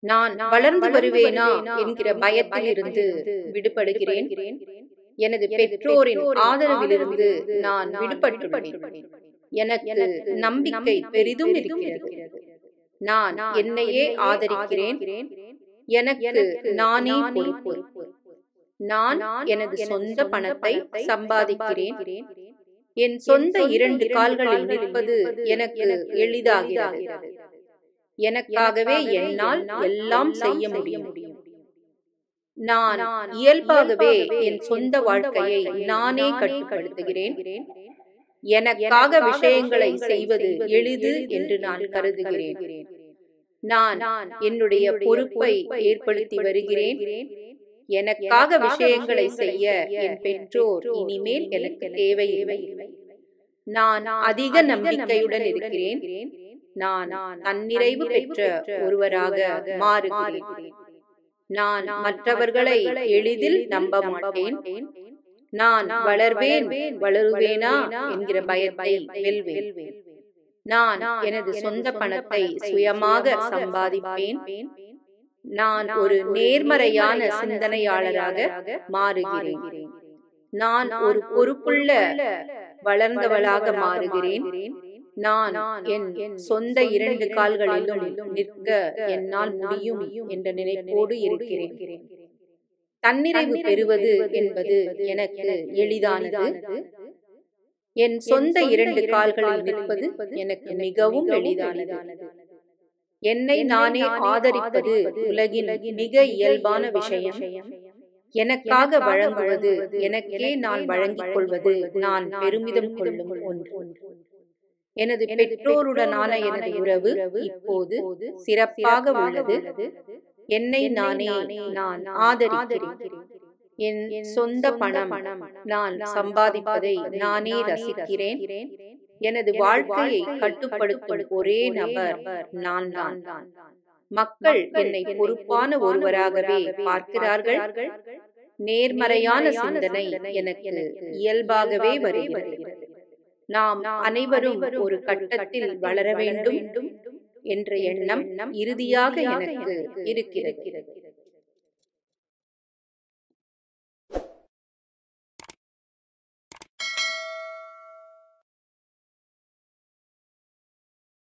நான் வளர்ந்து வருவேனா என்கிற பயத்திலிருந்து விடுபடுகிறேன். எனது பெற்றோரின் ஆதரவிலிருந்து நான் விடுபட்டுள்ளேன். எனக்கு நம்பிக்கை பெரிதும் இருக்கிறது. நான் என்னையே ஆதரிக்கிறேன். எனக்கு நானே பொறுப்பு. நான் எனது சொந்த பணத்தை சம்பாதிக்கிறேன். என் சொந்த 2 கால்களில் நிற்பது எனக்கு எளிதாகிறது. எனக்காகவே என்னால் எல்லாம் செய்ய முடியும். நான் இயல்பாகவே என் சொந்த வாழ்க்கையை நானே கட்டுப்படுத்துகிறேன். எனக்காக விஷயங்களை செய்வது எளிது என்று நான் கருதுகிறேன். நான் என்னுடைய பொறுப்பை ஏற்படுத்தி வருகிறேன். எனக்காக விஷயங்களை செய்ய என் பெற்றோர் இனிமேல் எனக்கு தேவையில்லை. நான் அதிக நம்பிக்கையுடன் இருக்கிறேன். நான் தன்னிறைவு பெற்ற ஒருவராக மாறுகிறேன். நான் மற்றவர்களை எளிதில் நம்ப மாட்டேன். நான் வளருவேனா என்கிற பயத்தை வெல்வேன். நான் எனது சொந்த பணத்தை சுயமாக சம்பாதிப்பேன். நான் ஒரு நேர்மறையான சிந்தனையாளராக மாறுகிறேன். நான் ஒரு பொறுப்புள்ள வளர்ந்தவளாக மாறுகிறேன். நான் என் சொந்த 2 கால்களிலும் நிற்க என்னால் முடியும் என்ற நினைப்போடு இருக்கிறேன். தன்னிறைவு பெறுவது என்பது எனக்கு எளிதானது. என் சொந்த 2 கால்களில் நிற்பது எனக்கு மிகவும் எளிதானது. என்னை நானே ஆதரிப்பது உலகின் மிக இயல்பான விஷயம். எனக்காக வழங்குவது, எனக்கே நான் வழங்கிக் கொள்வது நான் பெருமிதம் கொள்ளும் ஒன்று. எனது பெற்றோருடனான எனது உறவு இப்போது சிறப்பாக உள்ளது. என்னை நானே நான் ஆதரிக்கிறேன். என் சொந்த பணம் நான் சம்பாதிப்பதை நானே ரசிக்கிறேன். எனது வாழ்க்கையை கட்டுப்படுத்தும் ஒரே நபர் நான் தான். மக்கள் என்னை பொறுப்பான ஒருவராகவே பார்க்கிறார்கள். நேர்மறையான சிந்தனை எனக்கு இயல்பாகவே வருகிறது. நாம் அனைவரும் ஒரு கட்டத்தில் வளர வேண்டும் என்ற எண்ணம் இறுதியாக எனக்கு இருக்கிறது.